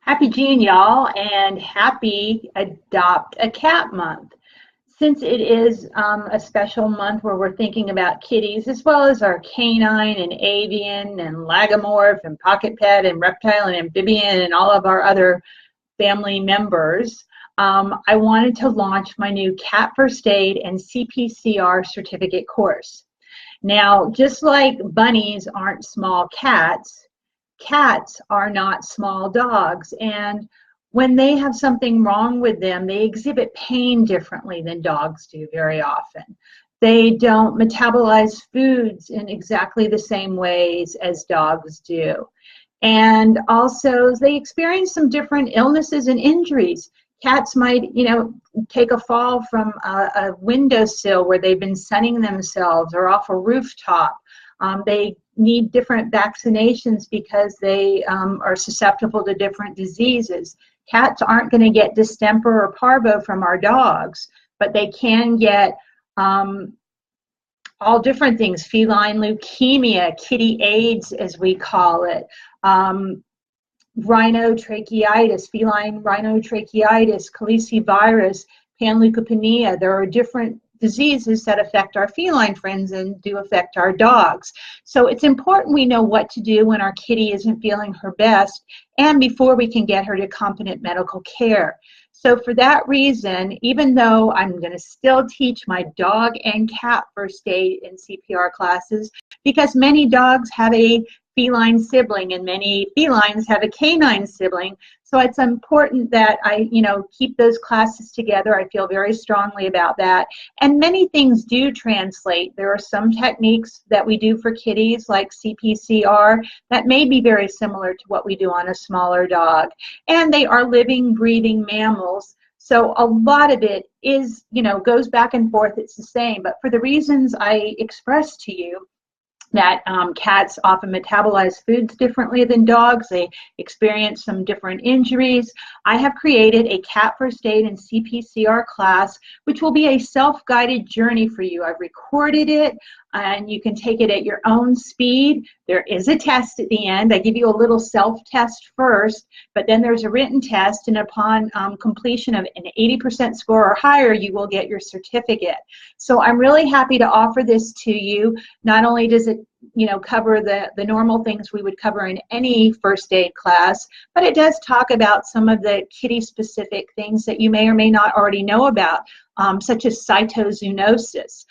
Happy June, y'all, and happy Adopt a Cat Month. Since it is a special month where we're thinking about kitties, as well as our canine and avian and lagomorph and pocket pet and reptile and amphibian and all of our other family members, I wanted to launch my new Cat First Aid and CPCR certificate course. Now, just like bunnies aren't small cats, cats are not small dogs, and when they have something wrong with them, they exhibit pain differently than dogs do very often. They don't metabolize foods in exactly the same ways as dogs do. And also, they experience some different illnesses and injuries. Cats might, take a fall from a windowsill where they've been sunning themselves or off a rooftop. They need different vaccinations because they are susceptible to different diseases. Cats aren't going to get distemper or parvo from our dogs, but they can get all different things: feline leukemia, kitty AIDS, as we call it, rhinotracheitis, feline rhinotracheitis, calicivirus, panleukopenia. There are different diseases that affect our feline friends and do affect our dogs. So it's important we know what to do when our kitty isn't feeling her best and before we can get her to competent medical care. So for that reason, even though I'm going to still teach my dog and cat first aid and CPR classes, because many dogs have a feline sibling and many felines have a canine sibling, so it's important that I, keep those classes together. I feel very strongly about that. And many things do translate. There are some techniques that we do for kitties, like CPCR, that may be very similar to what we do on a smaller dog. And they are living, breathing mammals. So a lot of it is, goes back and forth. It's the same. But for the reasons I expressed to you, that cats often metabolize foods differently than dogs. They experience some different injuries. I have created a Cat First Aid and CPCR class, which will be a self-guided journey for you. I've recorded it, and you can take it at your own speed. There is a test at the end. I give you a little self-test first, but then there's a written test, and upon completion of an 80% score or higher, you will get your certificate. So I'm really happy to offer this to you. Not only does it cover the normal things we would cover in any first aid class, but it does talk about some of the kitty-specific things that you may or may not already know about, such as cytozoonosis.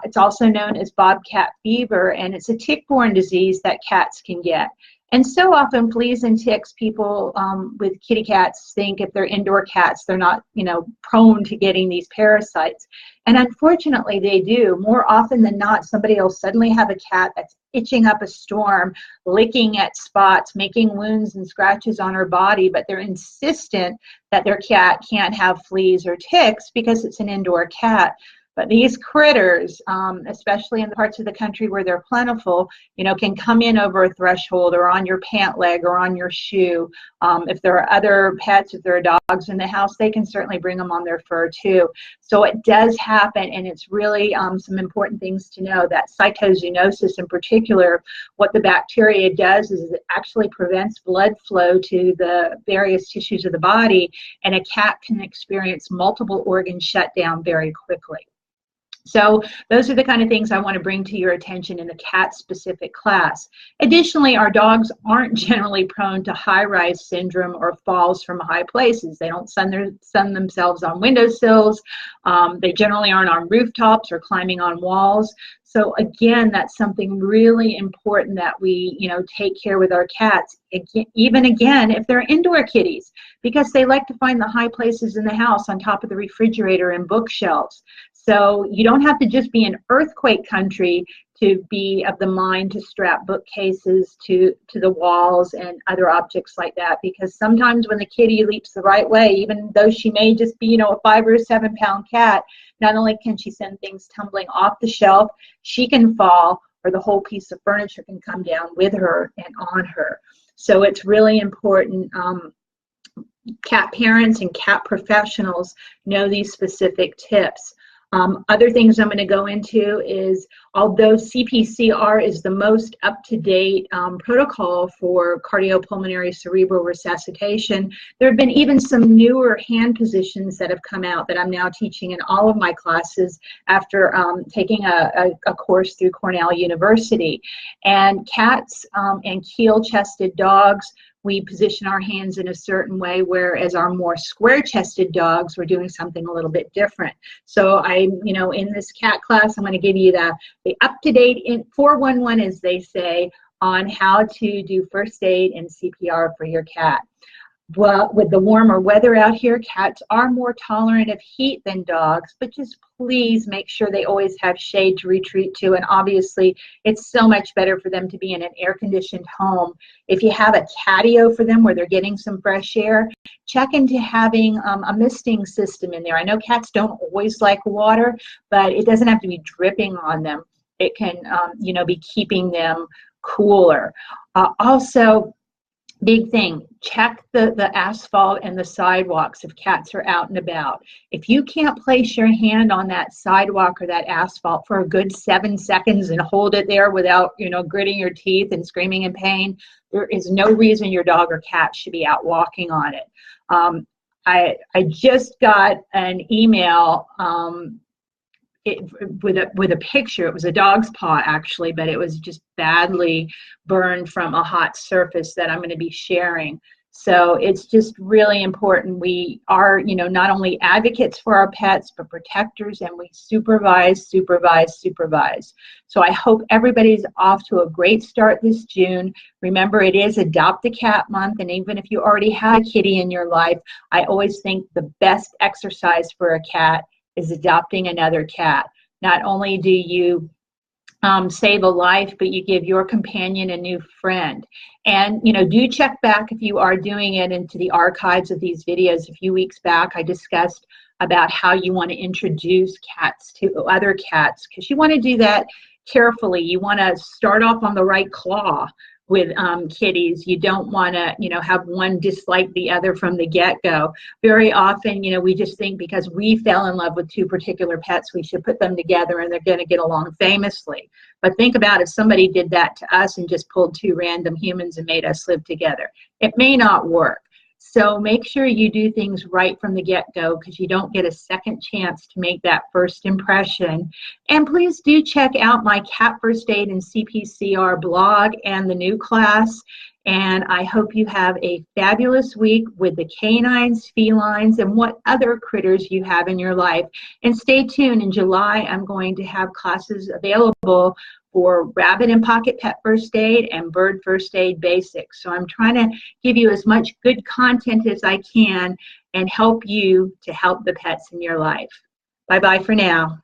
It's also known as bobcat fever, and it's a tick-borne disease that cats can get. And so often, fleas and ticks, people with kitty cats think if they're indoor cats, they're not, prone to getting these parasites. And unfortunately, they do. More often than not, somebody will suddenly have a cat that's itching up a storm, licking at spots, making wounds and scratches on her body, but they're insistent that their cat can't have fleas or ticks because it's an indoor cat. But these critters, especially in the parts of the country where they're plentiful, can come in over a threshold or on your pant leg or on your shoe. If there are other pets, if there are dogs in the house, they can certainly bring them on their fur too. So it does happen, and it's really some important things to know. That cytozoonosis in particular, what the bacteria does is it actually prevents blood flow to the various tissues of the body, and a cat can experience multiple organ shutdown very quickly. So those are the kind of things I want to bring to your attention in the cat-specific class. Additionally, our dogs aren't generally prone to high-rise syndrome or falls from high places. They don't sun themselves on windowsills. They generally aren't on rooftops or climbing on walls. So again, that's something really important that we, take care with our cats, even if they're indoor kitties, because they like to find the high places in the house on top of the refrigerator and bookshelves. So you don't have to just be in earthquake country to be of the mind to strap bookcases to the walls and other objects like that, because sometimes when the kitty leaps the right way, even though she may just be, a 5 or 7 pound cat, not only can she send things tumbling off the shelf, she can fall, or the whole piece of furniture can come down with her and on her. So it's really important. Cat parents and cat professionals know these specific tips. Other things I'm going to go into is although CPCR is the most up-to-date protocol for cardiopulmonary cerebral resuscitation, there have been even some newer hand positions that have come out that I'm now teaching in all of my classes after taking a course through Cornell University. And cats and keel-chested dogs, we position our hands in a certain way, whereas our more square-chested dogs, we're doing something a little bit different. So in this cat class, I'm going to give you the up-to-date 411, as they say, on how to do first aid and CPR for your cat. Well, with the warmer weather out here, cats are more tolerant of heat than dogs, but just please make sure they always have shade to retreat to. And obviously, it's so much better for them to be in an air-conditioned home. If you have a catio for them where they're getting some fresh air, check into having a misting system in there. I know cats don't always like water, but it doesn't have to be dripping on them. It can, be keeping them cooler. Also, big thing, check the asphalt and the sidewalks if cats are out and about. If you can't place your hand on that sidewalk or that asphalt for a good 7 seconds and hold it there without, gritting your teeth and screaming in pain, there is no reason your dog or cat should be out walking on it. I just got an email with a picture. It was a dog's paw actually, but it was just badly burned from a hot surface that I'm going to be sharing. So it's just really important. We are, not only advocates for our pets, but protectors, and we supervise. So I hope everybody's off to a great start this June. Remember, it is Adopt a Cat Month, and even if you already have a kitty in your life, I always think the best exercise for a cat is adopting another cat. Not only do you save a life, but you give your companion a new friend. And, do check back if you are doing it into the archives of these videos. A few weeks back, I discussed about how you want to introduce cats to other cats, because you want to do that carefully. You want to start off on the right claw with kitties. You don't want to, have one dislike the other from the get-go. Very often, we just think because we fell in love with two particular pets, we should put them together and they're going to get along famously. But think about if somebody did that to us and just pulled two random humans and made us live together. It may not work. So make sure you do things right from the get-go, because you don't get a second chance to make that first impression. And please do check out my Cat First Aid and CPCR blog and the new class. And I hope you have a fabulous week with the canines, felines, and what other critters you have in your life. And stay tuned. In July, I'm going to have classes available for rabbit and pocket pet first aid and bird first aid basics. So I'm trying to give you as much good content as I can and help you to help the pets in your life. Bye-bye for now.